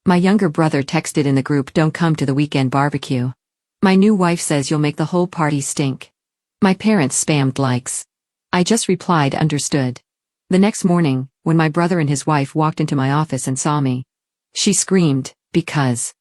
My younger brother texted in the group, "Don't come to the weekend barbecue. My new wife says you'll make the whole party stink." My parents spammed likes. I just replied, "Understood." The next morning, when my brother and his wife walked into my office and saw me, she screamed, because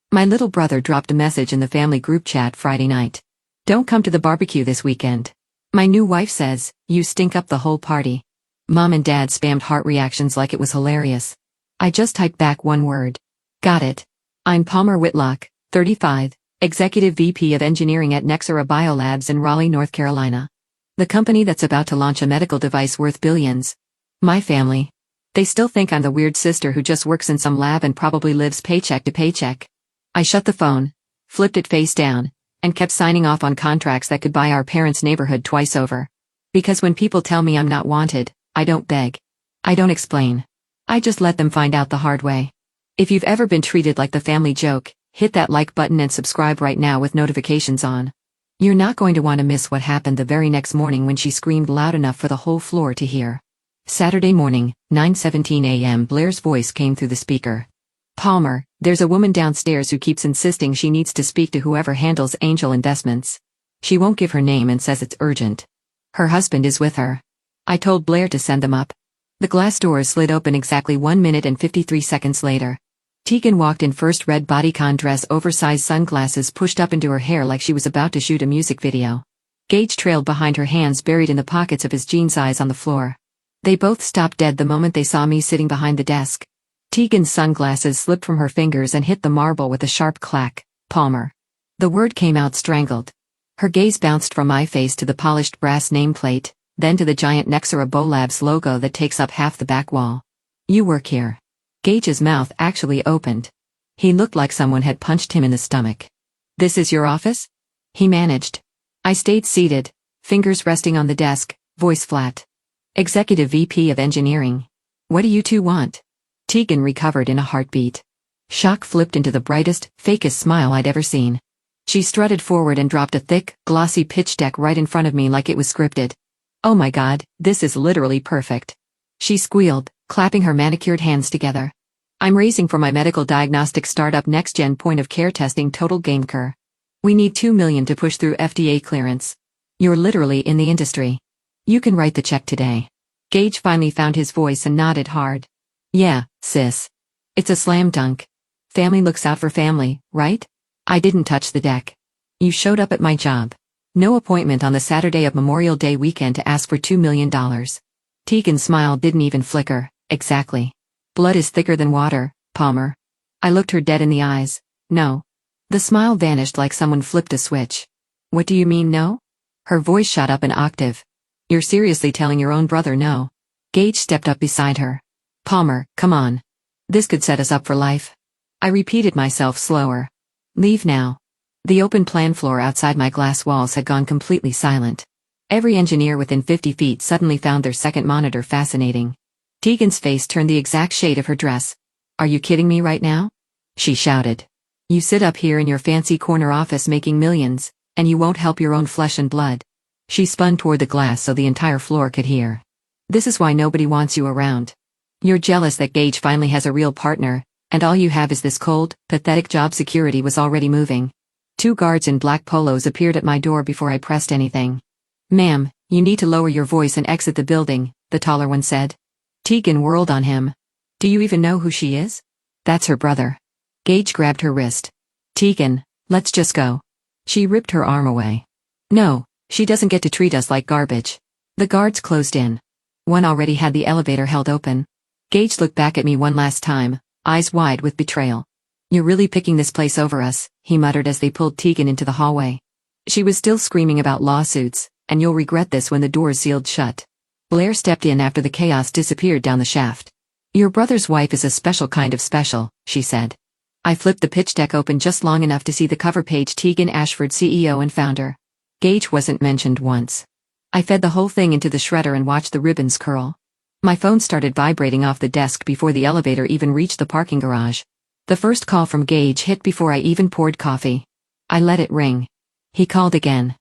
my little brother dropped a message in the family group chat Friday night. "Don't come to the barbecue this weekend. My new wife says, you stink up the whole party." Mom and Dad spammed heart reactions like it was hilarious. I just typed back one word. "Got it." I'm Palmer Whitlock, 35, Executive VP of Engineering at Nexera Biolabs in Raleigh, North Carolina. The company that's about to launch a medical device worth billions. My family. They still think I'm the weird sister who just works in some lab and probably lives paycheck to paycheck. I shut the phone, flipped it face down, and kept signing off on contracts that could buy our parents' neighborhood twice over. Because when people tell me I'm not wanted, I don't beg. I don't explain. I just let them find out the hard way. If you've ever been treated like the family joke, hit that like button and subscribe right now with notifications on. You're not going to want to miss what happened the very next morning when she screamed loud enough for the whole floor to hear. Saturday morning, 9:17 a.m. Blair's voice came through the speaker. "Palmer, there's a woman downstairs who keeps insisting she needs to speak to whoever handles Angel Investments. She won't give her name and says it's urgent. Her husband is with her." I told Blair to send them up. The glass doors slid open exactly 1 minute and 53 seconds later. Tegan walked in, first red bodycon dress, oversized sunglasses pushed up into her hair like she was about to shoot a music video. Gage trailed behind her, hands buried in the pockets of his jeans, eyes on the floor. They both stopped dead the moment they saw me sitting behind the desk. Tegan's sunglasses slipped from her fingers and hit the marble with a sharp clack. "Palmer." The word came out strangled. Her gaze bounced from my face to the polished brass nameplate, then to the giant Nexera Biolabs logo that takes up half the back wall. "You work here." Gage's mouth actually opened. He looked like someone had punched him in the stomach. "This is your office?" he managed. I stayed seated, fingers resting on the desk, voice flat. "Executive VP of Engineering. What do you two want?" Tegan recovered in a heartbeat. Shock flipped into the brightest, fakest smile I'd ever seen. She strutted forward and dropped a thick, glossy pitch deck right in front of me like it was scripted. "Oh my God, this is literally perfect," she squealed, clapping her manicured hands together. "I'm raising for my medical diagnostic startup, next-gen point-of-care testing, total game cur. We need $2 million to push through FDA clearance. You're literally in the industry. You can write the check today." Gage finally found his voice and nodded hard. "Yeah, sis. It's a slam dunk. Family looks out for family, right?" I didn't touch the deck. "You showed up at my job. No appointment on the Saturday of Memorial Day weekend to ask for $2 million. Tegan's smile didn't even flicker. "Exactly. Blood is thicker than water, Palmer." I looked her dead in the eyes. "No." The smile vanished like someone flipped a switch. "What do you mean, no?" Her voice shot up an octave. "You're seriously telling your own brother no?" Gage stepped up beside her. "Palmer, come on. This could set us up for life." I repeated myself slower. "Leave now." The open plan floor outside my glass walls had gone completely silent. Every engineer within 50 feet suddenly found their second monitor fascinating. Tegan's face turned the exact shade of her dress. "Are you kidding me right now?" she shouted. "You sit up here in your fancy corner office making millions, and you won't help your own flesh and blood." She spun toward the glass so the entire floor could hear. "This is why nobody wants you around. You're jealous that Gage finally has a real partner, and all you have is this cold, pathetic job." Security was already moving. 2 guards in black polos appeared at my door before I pressed anything. "Ma'am, you need to lower your voice and exit the building," the taller one said. Tegan whirled on him. "Do you even know who she is?" "That's her brother." Gage grabbed her wrist. "Tegan, let's just go." She ripped her arm away. "No, she doesn't get to treat us like garbage." The guards closed in. One already had the elevator held open. Gage looked back at me one last time, eyes wide with betrayal. "You're really picking this place over us," he muttered as they pulled Tegan into the hallway. She was still screaming about lawsuits, "and you'll regret this," when the doors sealed shut. Blair stepped in after the chaos disappeared down the shaft. "Your brother's wife is a special kind of special," she said. I flipped the pitch deck open just long enough to see the cover page: Tegan Ashford, CEO and founder. Gage wasn't mentioned once. I fed the whole thing into the shredder and watched the ribbons curl. My phone started vibrating off the desk before the elevator even reached the parking garage. The first call from Gage hit before I even poured coffee. I let it ring. He called again.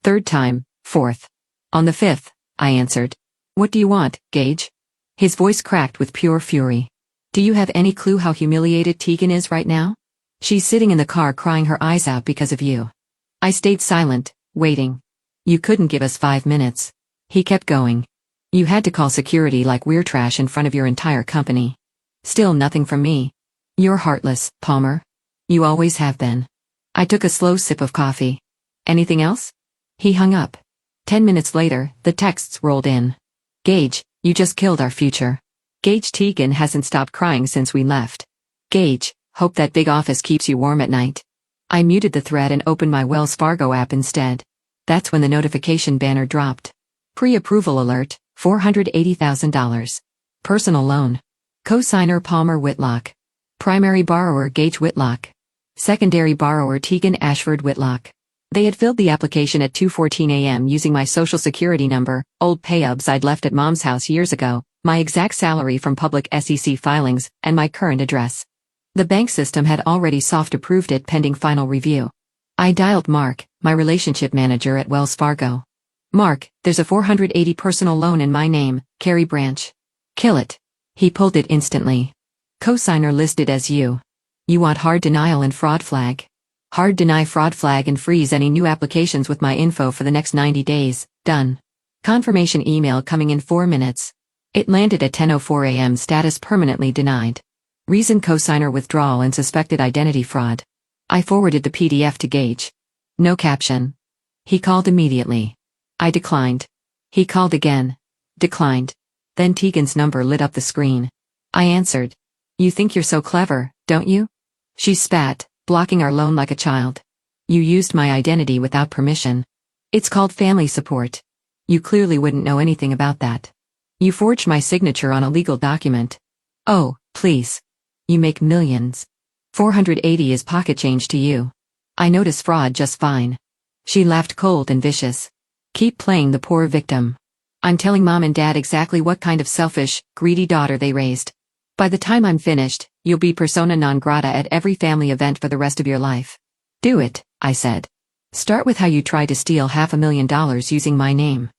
3rd time, 4th. On the 5th, I answered. "What do you want, Gage?" His voice cracked with pure fury. Do you have any clue how humiliated Tegan is right now? She's sitting in the car crying her eyes out because of you. I stayed silent, waiting. You couldn't give us 5 minutes. He kept going. You had to call security like we're trash in front of your entire company. Still nothing from me. You're heartless, Palmer. You always have been. I took a slow sip of coffee. Anything else? He hung up. 10 minutes later, the texts rolled in. Gage, you just killed our future. Gage, Tegan hasn't stopped crying since we left. Gage, hope that big office keeps you warm at night. I muted the thread and opened my Wells Fargo app instead. That's when the notification banner dropped. Pre-approval alert, $480,000. Personal loan. Co-signer Palmer Whitlock. Primary borrower Gage Whitlock. Secondary borrower Tegan Ashford Whitlock. They had filled the application at 2:14 a.m. using my social security number, old payubs I'd left at mom's house years ago, my exact salary from public SEC filings, and my current address. The bank system had already soft approved it pending final review. I dialed Mark, my relationship manager at Wells Fargo. Mark, there's a $480 personal loan in my name, Carrie Branch. Kill it. He pulled it instantly. Co-signer listed as you. You want hard denial and fraud flag. Hard deny fraud flag and freeze any new applications with my info for the next 90 days, done. Confirmation email coming in 4 minutes. It landed at 10:04 a.m. status permanently denied. Reason co-signer withdrawal and suspected identity fraud. I forwarded the PDF to Gage. No caption. He called immediately. I declined. He called again. Declined. Then Tegan's number lit up the screen. I answered. You think you're so clever, don't you? She spat, blocking our loan like a child. You used my identity without permission. It's called family support. You clearly wouldn't know anything about that. You forged my signature on a legal document. Oh, please. You make millions. 480 is pocket change to you. I notice fraud just fine. She laughed cold and vicious. Keep playing the poor victim. I'm telling mom and dad exactly what kind of selfish, greedy daughter they raised. By the time I'm finished, you'll be persona non grata at every family event for the rest of your life. Do it, I said. Start with how you tried to steal $500,000 using my name.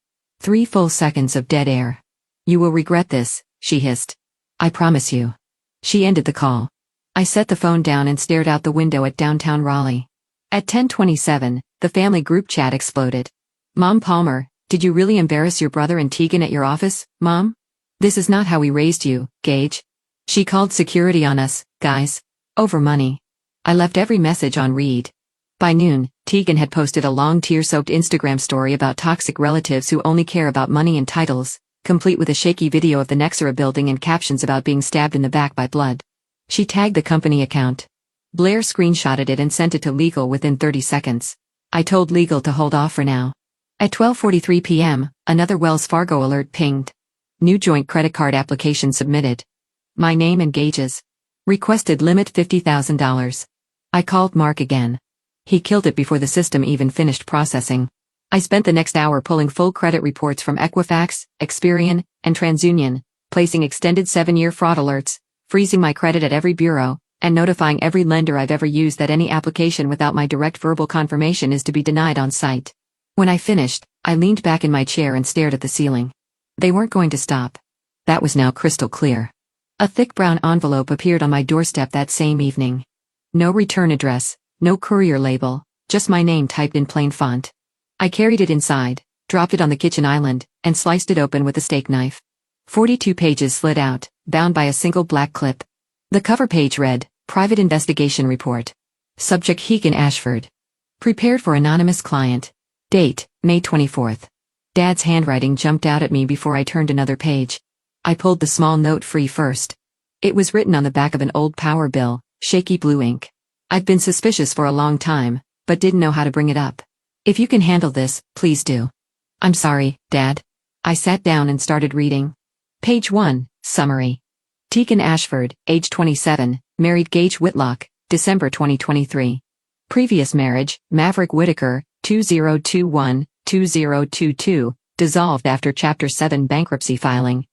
3 full seconds of dead air. You will regret this, she hissed. I promise you. She ended the call. I set the phone down and stared out the window at downtown Raleigh. At 10:27, the family group chat exploded. Mom Palmer, did you really embarrass your brother and Tegan at your office, Mom? This is not how we raised you, Gage. She called security on us, guys. Over money. I left every message on read. By noon, Tegan had posted a long tear-soaked Instagram story about toxic relatives who only care about money and titles, complete with a shaky video of the Nexera building and captions about being stabbed in the back by blood. She tagged the company account. Blair screenshotted it and sent it to legal within 30 seconds. I told legal to hold off for now. At 12:43 p.m., another Wells Fargo alert pinged. New joint credit card application submitted. My name and Gage's. Requested limit $50,000. I called Mark again. He killed it before the system even finished processing. I spent the next hour pulling full credit reports from Equifax, Experian, and TransUnion, placing extended 7-year fraud alerts, freezing my credit at every bureau, and notifying every lender I've ever used that any application without my direct verbal confirmation is to be denied on site. When I finished, I leaned back in my chair and stared at the ceiling. They weren't going to stop. That was now crystal clear. A thick brown envelope appeared on my doorstep that same evening. No return address, no courier label, just my name typed in plain font. I carried it inside, dropped it on the kitchen island, and sliced it open with a steak knife. 42 pages slid out, bound by a single black clip. The cover page read, Private Investigation Report. Subject Tegan Ashford. Prepared for anonymous client. Date, May 24th. Dad's handwriting jumped out at me before I turned another page. I pulled the small note free first. It was written on the back of an old power bill, shaky blue ink. I've been suspicious for a long time, but didn't know how to bring it up. If you can handle this, please do. I'm sorry, Dad. I sat down and started reading. Page 1, Summary. Tegan Ashford, age 27, married Gage Whitlock, December 2023. Previous marriage, Maverick Whitaker, 2021-2022, dissolved after Chapter 7 bankruptcy filing.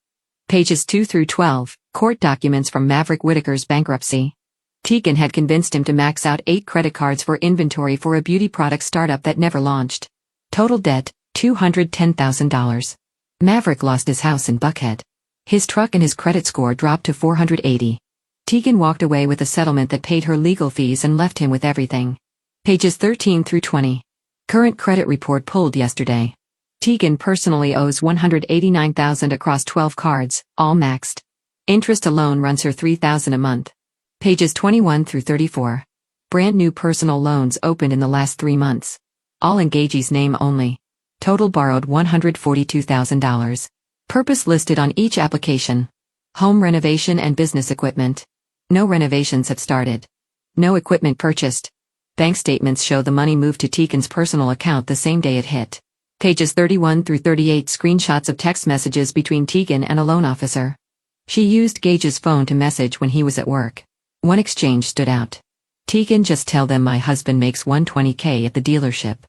Pages 2 through 12, court documents from Maverick Whitaker's bankruptcy. Tegan had convinced him to max out 8 credit cards for inventory for a beauty product startup that never launched. Total debt, $210,000. Maverick lost his house in Buckhead. His truck and his credit score dropped to 480. Tegan walked away with a settlement that paid her legal fees and left him with everything. Pages 13 through 20. Current credit report pulled yesterday. Tegan personally owes $189,000 across 12 cards, all maxed. Interest alone runs her $3,000 a month. Pages 21 through 34. Brand new personal loans opened in the last 3 months. All in Gage's name only. Total borrowed $142,000. Purpose listed on each application. Home renovation and business equipment. No renovations have started. No equipment purchased. Bank statements show the money moved to Tegan's personal account the same day it hit. Pages 31 through 38 screenshots of text messages between Tegan and a loan officer. She used Gage's phone to message when he was at work. One exchange stood out. Tegan, just tell them my husband makes $120K at the dealership.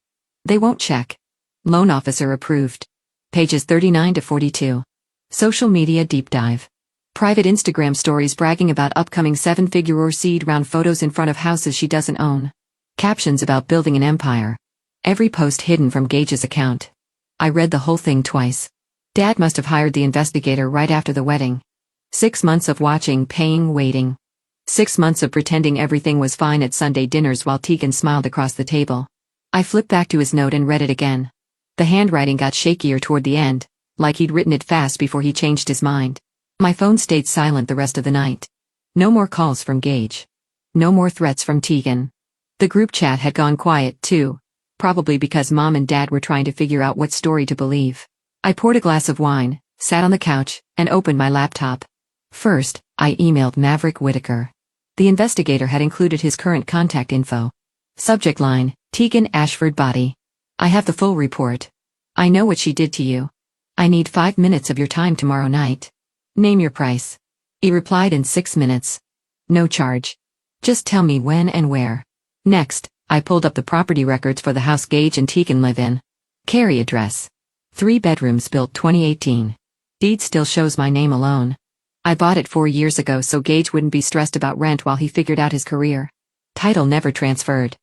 They won't check. Loan officer approved. Pages 39 to 42. Social media deep dive. Private Instagram stories bragging about upcoming 7-figure or seed round photos in front of houses she doesn't own. Captions about building an empire. Every post hidden from Gage's account. I read the whole thing twice. Dad must have hired the investigator right after the wedding. 6 months of watching, paying, waiting. 6 months of pretending everything was fine at Sunday dinners while Tegan smiled across the table. I flipped back to his note and read it again. The handwriting got shakier toward the end, like he'd written it fast before he changed his mind. My phone stayed silent the rest of the night. No more calls from Gage. No more threats from Tegan. The group chat had gone quiet too, probably because Mom and Dad were trying to figure out what story to believe. I poured a glass of wine, sat on the couch, and opened my laptop. First, I emailed Maverick Whitaker. The investigator had included his current contact info. Subject line, Tegan Ashford body. I have the full report. I know what she did to you. I need 5 minutes of your time tomorrow night. Name your price. He replied in 6 minutes. No charge. Just tell me when and where. Next, I pulled up the property records for the house Gage and Tegan live in. Cary address. 3 bedrooms built 2018. Deed still shows my name alone. I bought it 4 years ago so Gage wouldn't be stressed about rent while he figured out his career. Title never transferred.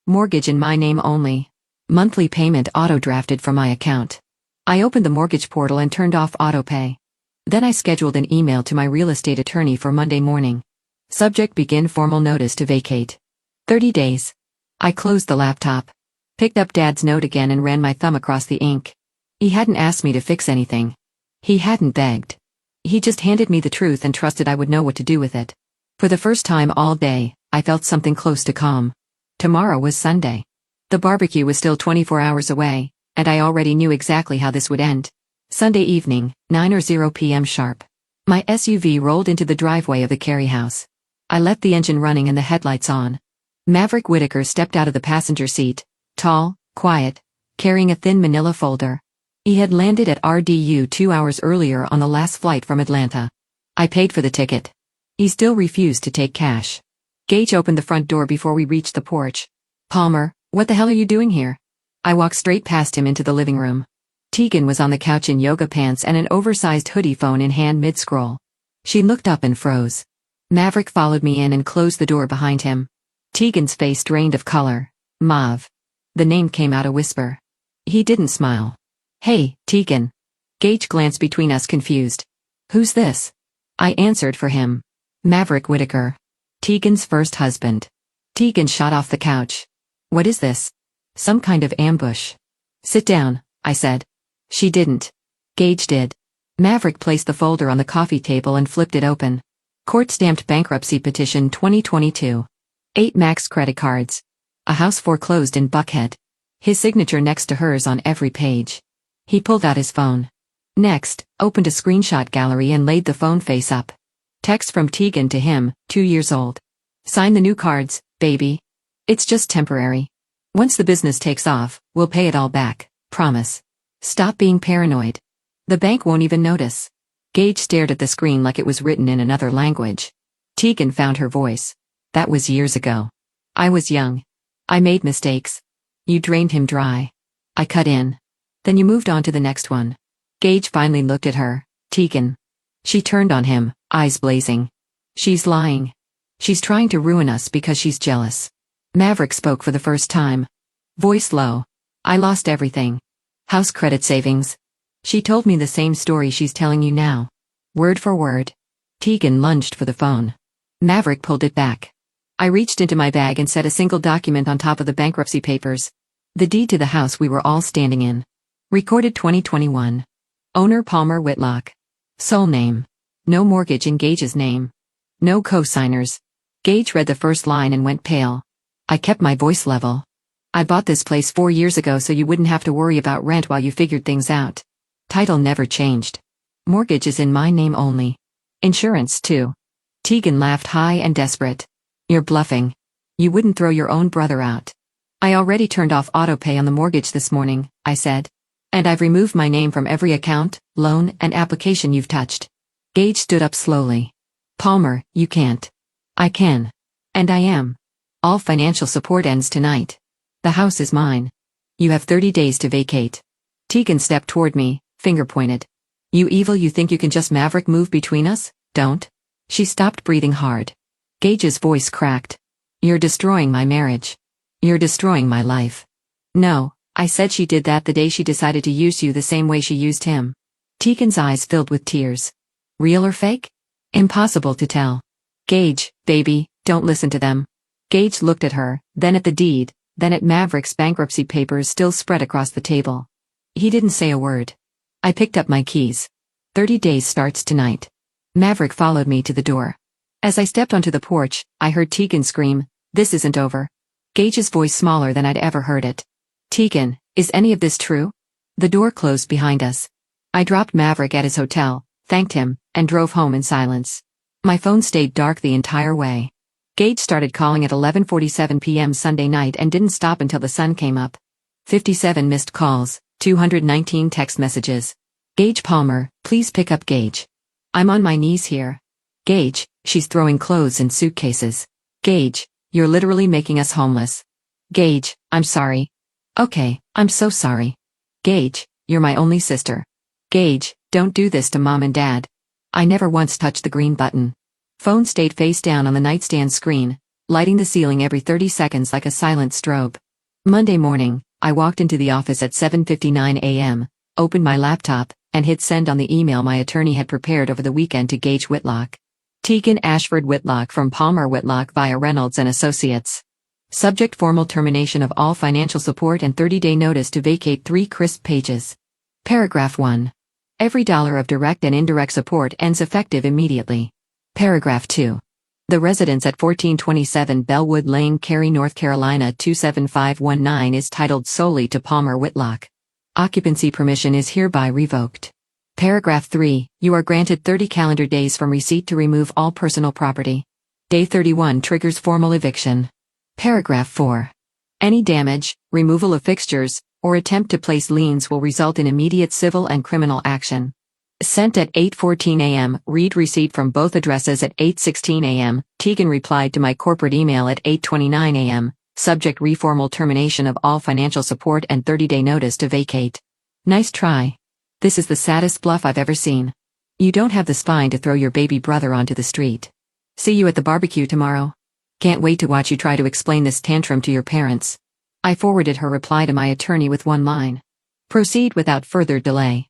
Mortgage in my name only. Monthly payment auto-drafted from my account. I opened the mortgage portal and turned off autopay. Then I scheduled an email to my real estate attorney for Monday morning. Subject, begin formal notice to vacate. 30 days. I closed the laptop. Picked up Dad's note again and ran my thumb across the ink. He hadn't asked me to fix anything. He hadn't begged. He just handed me the truth and trusted I would know what to do with it. For the first time all day, I felt something close to calm. Tomorrow was Sunday. The barbecue was still 24 hours away, and I already knew exactly how this would end. Sunday evening, 9:00 p.m. sharp. My SUV rolled into the driveway of the Cary house. I left the engine running and the headlights on. Maverick Whitaker stepped out of the passenger seat, tall, quiet, carrying a thin manila folder. He had landed at RDU 2 hours earlier on the last flight from Atlanta. I paid for the ticket. He still refused to take cash. Gage opened the front door before we reached the porch. Palmer, what the hell are you doing here? I walked straight past him into the living room. Tegan was on the couch in yoga pants and an oversized hoodie, phone in hand mid-scroll. She looked up and froze. Maverick followed me in and closed the door behind him. Tegan's face drained of color. Mauve. The name came out a whisper. He didn't smile. Hey, Tegan. Gage glanced between us confused. Who's this? I answered for him. Maverick Whitaker. Tegan's first husband. Tegan shot off the couch. What is this? Some kind of ambush. Sit down, I said. She didn't. Gage did. Maverick placed the folder on the coffee table and flipped it open. Court-stamped bankruptcy petition 2022. 8 max credit cards. A house foreclosed in Buckhead. His signature next to hers on every page. He pulled out his phone. Next, opened a screenshot gallery and laid the phone face up. Text from Tegan to him, 2 years old. Sign the new cards, baby. It's just temporary. Once the business takes off, we'll pay it all back, promise. Stop being paranoid. The bank won't even notice. Gage stared at the screen like it was written in another language. Tegan found her voice. That was years ago. I was young. I made mistakes. You drained him dry. I cut in. Then you moved on to the next one. Gage finally looked at her. Tegan. She turned on him, eyes blazing. She's lying. She's trying to ruin us because she's jealous. Maverick spoke for the first time. Voice low. I lost everything. House credit savings. She told me the same story she's telling you now. Word for word. Tegan lunged for the phone. Maverick pulled it back. I reached into my bag and set a single document on top of the bankruptcy papers. The deed to the house we were all standing in. Recorded 2021. Owner Palmer Whitlock. Sole name. No mortgage in Gage's name. No co-signers. Gage read the first line and went pale. I kept my voice level. I bought this place 4 years ago so you wouldn't have to worry about rent while you figured things out. Title never changed. Mortgage is in my name only. Insurance too. Tegan laughed high and desperate. You're bluffing. You wouldn't throw your own brother out. I already turned off autopay on the mortgage this morning, I said. And I've removed my name from every account, loan, and application you've touched. Gage stood up slowly. Palmer, you can't. I can. And I am. All financial support ends tonight. The house is mine. You have 30 days to vacate. Tegan stepped toward me, finger pointed. You evil, you think you can just Maverick move between us? Don't. She stopped breathing hard. Gage's voice cracked. You're destroying my marriage. You're destroying my life. No, I said she did that the day she decided to use you the same way she used him. Tegan's eyes filled with tears. Real or fake? Impossible to tell. Gage, baby, don't listen to them. Gage looked at her, then at the deed, then at Maverick's bankruptcy papers still spread across the table. He didn't say a word. I picked up my keys. 30 days starts tonight. Maverick followed me to the door. As I stepped onto the porch, I heard Tegan scream, "This isn't over." Gage's voice smaller than I'd ever heard it. Tegan, is any of this true? The door closed behind us. I dropped Maverick at his hotel, thanked him, and drove home in silence. My phone stayed dark the entire way. Gage started calling at 11:47 p.m. Sunday night and didn't stop until the sun came up. 57 missed calls, 219 text messages. Gage Palmer, please pick up Gage. I'm on my knees here. Gage, she's throwing clothes in suitcases. Gage, you're literally making us homeless. Gage, I'm sorry. Okay, I'm so sorry. Gage, you're my only sister. Gage, don't do this to Mom and Dad. I never once touched the green button. Phone stayed face down on the nightstand screen, lighting the ceiling every 30 seconds like a silent strobe. Monday morning, I walked into the office at 7:59 a.m., opened my laptop, and hit send on the email my attorney had prepared over the weekend to Gage Whitlock. Tegan Ashford Whitlock from Palmer Whitlock via Reynolds and Associates. Subject: formal termination of all financial support and 30-day notice to vacate. 3 crisp pages. Paragraph 1. Every dollar of direct and indirect support ends effective immediately. Paragraph 2. The residence at 1427 Bellwood Lane, Cary, North Carolina 27519 is titled solely to Palmer Whitlock. Occupancy permission is hereby revoked. Paragraph 3. You are granted 30 calendar days from receipt to remove all personal property. Day 31 triggers formal eviction. Paragraph 4. Any damage, removal of fixtures, or attempt to place liens will result in immediate civil and criminal action. Sent at 8:14 a.m. Read receipt from both addresses at 8:16 a.m. Tegan replied to my corporate email at 8:29 a.m. Subject: reformal termination of all financial support and 30-day notice to vacate. Nice try. This is the saddest bluff I've ever seen. You don't have the spine to throw your baby brother onto the street. See you at the barbecue tomorrow. Can't wait to watch you try to explain this tantrum to your parents. I forwarded her reply to my attorney with one line. Proceed without further delay.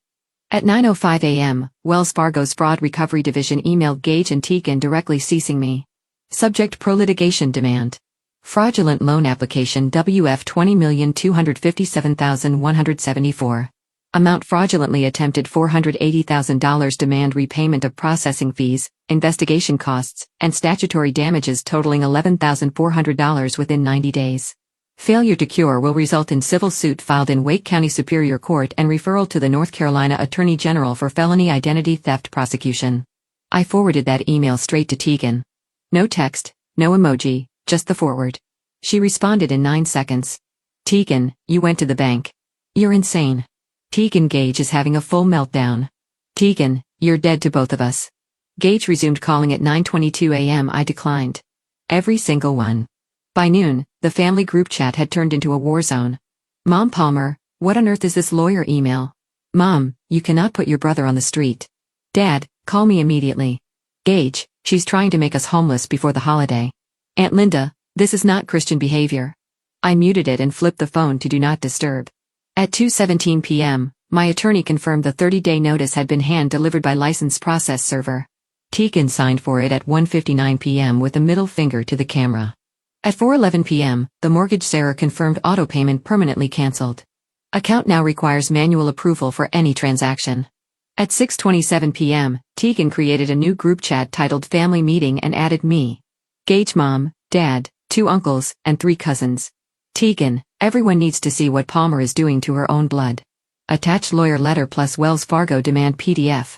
At 9:05 a.m., Wells Fargo's Fraud Recovery Division emailed Gage and Tegan directly ceasing me. Subject: pro-litigation demand. Fraudulent loan application WF 20,257,174. Amount fraudulently attempted $480,000. Demand repayment of processing fees, investigation costs, and statutory damages totaling $11,400 within 90 days. Failure to cure will result in civil suit filed in Wake County Superior Court and referral to the North Carolina Attorney General for felony identity theft prosecution. I forwarded that email straight to Tegan. No text, no emoji, just the forward. She responded in 9 seconds. Tegan, you went to the bank. You're insane. Tegan, Gage is having a full meltdown. Tegan, you're dead to both of us. Gage resumed calling at 9:22 a.m. I declined. Every single one. By noon, the family group chat had turned into a war zone. Mom Palmer, what on earth is this lawyer email? Mom, you cannot put your brother on the street. Dad, call me immediately. Gage, she's trying to make us homeless before the holiday. Aunt Linda, this is not Christian behavior. I muted it and flipped the phone to do not disturb. At 2:17 p.m., my attorney confirmed the 30-day notice had been hand-delivered by licensed process server. Tegan signed for it at 1:59 p.m. with a middle finger to the camera. At 4:11 p.m., the mortgage seller confirmed auto payment permanently canceled. Account now requires manual approval for any transaction. At 6:27 p.m., Tegan created a new group chat titled Family Meeting and added me. Gage mom, dad, 2 uncles, and 3 cousins. Tegan, everyone needs to see what Palmer is doing to her own blood. Attached lawyer letter plus Wells Fargo demand PDF.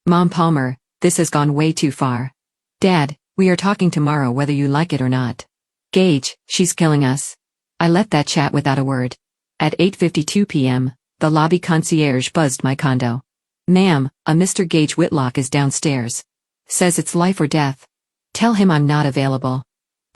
Mom Palmer, this has gone way too far. Dad, we are talking tomorrow whether you like it or not. Gage, she's killing us. I left that chat without a word. At 8:52 p.m., the lobby concierge buzzed my condo. Ma'am, a Mr. Gage Whitlock is downstairs. Says it's life or death. Tell him I'm not available.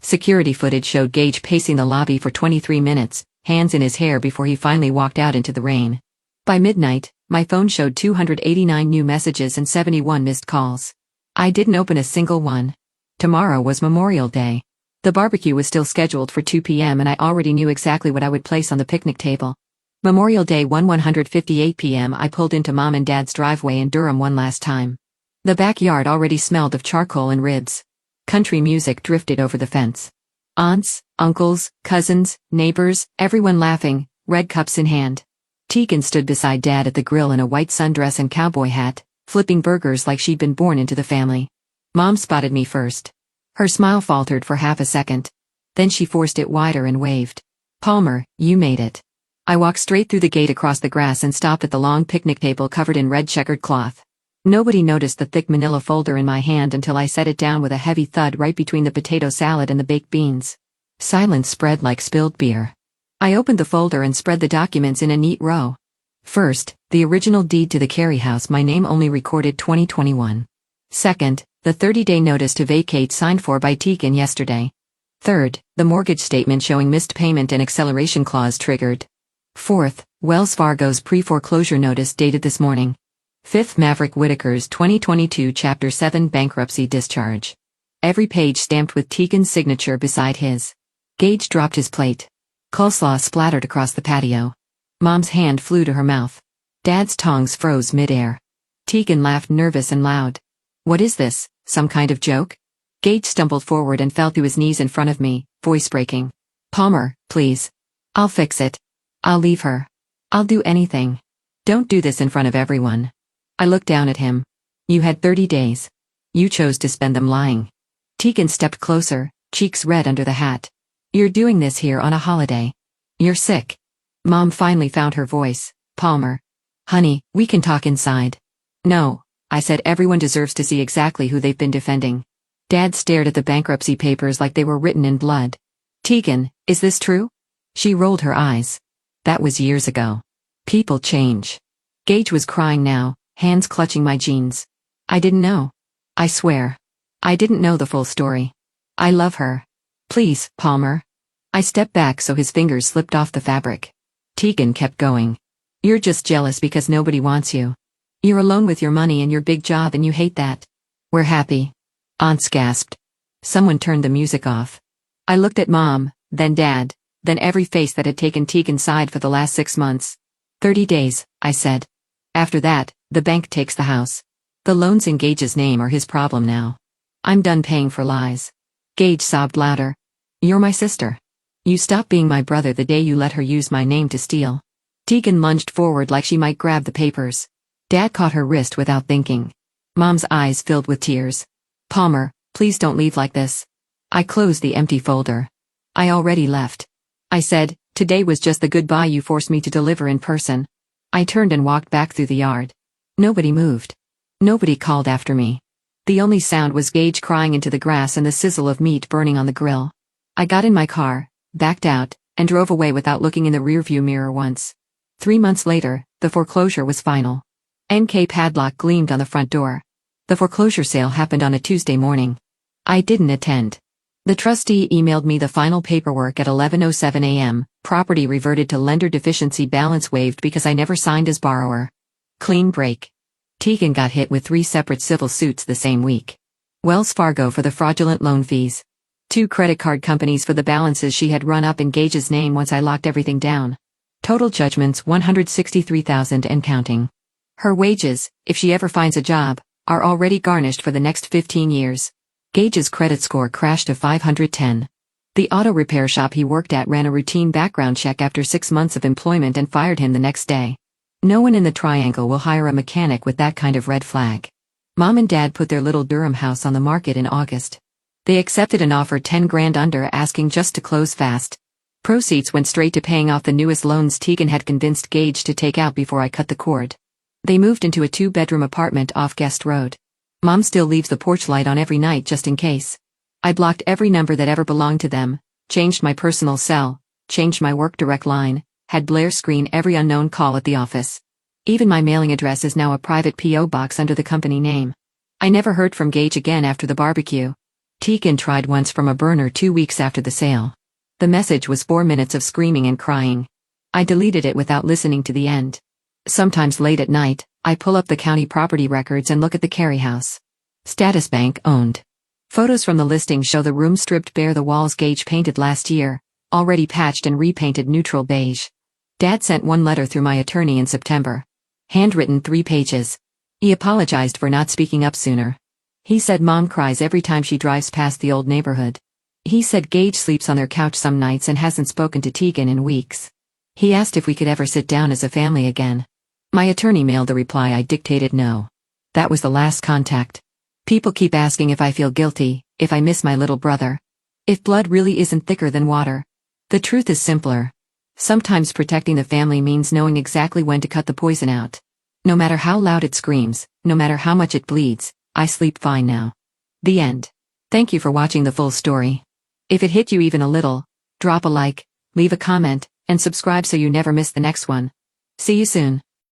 Security footage showed Gage pacing the lobby for 23 minutes, hands in his hair before he finally walked out into the rain. By midnight, my phone showed 289 new messages and 71 missed calls. I didn't open a single one. Tomorrow was Memorial Day. The barbecue was still scheduled for 2 p.m. and I already knew exactly what I would place on the picnic table. Memorial Day 1:58 p.m. I pulled into Mom and Dad's driveway in Durham one last time. The backyard already smelled of charcoal and ribs. Country music drifted over the fence. Aunts, uncles, cousins, neighbors, everyone laughing, red cups in hand. Tegan stood beside Dad at the grill in a white sundress and cowboy hat, flipping burgers like she'd been born into the family. Mom spotted me first. Her smile faltered for half a second. Then she forced it wider and waved. Palmer, you made it. I walked straight through the gate across the grass and stopped at the long picnic table covered in red checkered cloth. Nobody noticed the thick manila folder in my hand until I set it down with a heavy thud right between the potato salad and the baked beans. Silence spread like spilled beer. I opened the folder and spread the documents in a neat row. First, the original deed to the Carey house, my name only recorded 2021. Second, the 30-day notice to vacate signed for by Tegan yesterday. Third, the mortgage statement showing missed payment and acceleration clause triggered. Fourth, Wells Fargo's pre-foreclosure notice dated this morning. Fifth, Maverick Whitaker's 2022 Chapter 7 bankruptcy discharge. Every page stamped with Tegan's signature beside his. Gage dropped his plate. Coleslaw splattered across the patio. Mom's hand flew to her mouth. Dad's tongs froze mid-air. Tegan laughed nervous and loud. What is this, some kind of joke? Gage stumbled forward and fell to his knees in front of me, voice breaking. Palmer, please. I'll fix it. I'll leave her. I'll do anything. Don't do this in front of everyone. I looked down at him. You had 30 days. You chose to spend them lying. Tegan stepped closer, cheeks red under the hat. You're doing this here on a holiday. You're sick. Mom finally found her voice. Palmer. Honey, we can talk inside. No, I said, everyone deserves to see exactly who they've been defending. Dad stared at the bankruptcy papers like they were written in blood. Tegan, is this true? She rolled her eyes. That was years ago. People change. Gage was crying now, hands clutching my jeans. I didn't know. I swear. I didn't know the full story. I love her. Please, Palmer. I stepped back so his fingers slipped off the fabric. Tegan kept going. You're just jealous because nobody wants you. You're alone with your money and your big job and you hate that. We're happy. Aunts gasped. Someone turned the music off. I looked at Mom, then Dad, then every face that had taken Tegan's side for the last 6 months. 30 days, I said. After that, the bank takes the house. The loans in Gage's name are his problem now. I'm done paying for lies. Gage sobbed louder. You're my sister. You stopped being my brother the day you let her use my name to steal. Tegan lunged forward like she might grab the papers. Dad caught her wrist without thinking. Mom's eyes filled with tears. Palmer, please don't leave like this. I closed the empty folder. I already left. I said, today was just the goodbye you forced me to deliver in person. I turned and walked back through the yard. Nobody moved. Nobody called after me. The only sound was Gage crying into the grass and the sizzle of meat burning on the grill. I got in my car, backed out, and drove away without looking in the rearview mirror once. 3 months later, the foreclosure was final. NK padlock gleamed on the front door. The foreclosure sale happened on a Tuesday morning. I didn't attend. The trustee emailed me the final paperwork at 11:07 a.m., property reverted to lender deficiency, balance waived because I never signed as borrower. Clean break. Tegan got hit with 3 separate civil suits the same week. Wells Fargo for the fraudulent loan fees. 2 credit card companies for the balances she had run up in Gage's name once I locked everything down. Total judgments $163,000 and counting. Her wages, if she ever finds a job, are already garnished for the next 15 years. Gage's credit score crashed to 510. The auto repair shop he worked at ran a routine background check after 6 months of employment and fired him the next day. No one in the triangle will hire a mechanic with that kind of red flag. Mom and Dad put their little Durham house on the market in August. They accepted an offer 10 grand under asking just to close fast. Proceeds went straight to paying off the newest loans Tegan had convinced Gage to take out before I cut the cord. They moved into a 2-bedroom apartment off Guest Road. Mom still leaves the porch light on every night just in case. I blocked every number that ever belonged to them, changed my personal cell, changed my work direct line, had Blair screen every unknown call at the office. Even my mailing address is now a private P.O. box under the company name. I never heard from Gage again after the barbecue. Tegan tried once from a burner 2 weeks after the sale. The message was 4 minutes of screaming and crying. I deleted it without listening to the end. Sometimes late at night, I pull up the county property records and look at the Carey house. Status bank owned. Photos from the listing show the room stripped bare, the walls Gage painted last year, already patched and repainted neutral beige. Dad sent one letter through my attorney in September. Handwritten 3 pages. He apologized for not speaking up sooner. He said Mom cries every time she drives past the old neighborhood. He said Gage sleeps on their couch some nights and hasn't spoken to Tegan in weeks. He asked if we could ever sit down as a family again. My attorney mailed the reply. I dictated no. That was the last contact. People keep asking if I feel guilty, if I miss my little brother. If blood really isn't thicker than water. The truth is simpler. Sometimes protecting the family means knowing exactly when to cut the poison out. No matter how loud it screams, no matter how much it bleeds, I sleep fine now. The end. Thank you for watching the full story. If it hit you even a little, drop a like, leave a comment, and subscribe so you never miss the next one. See you soon.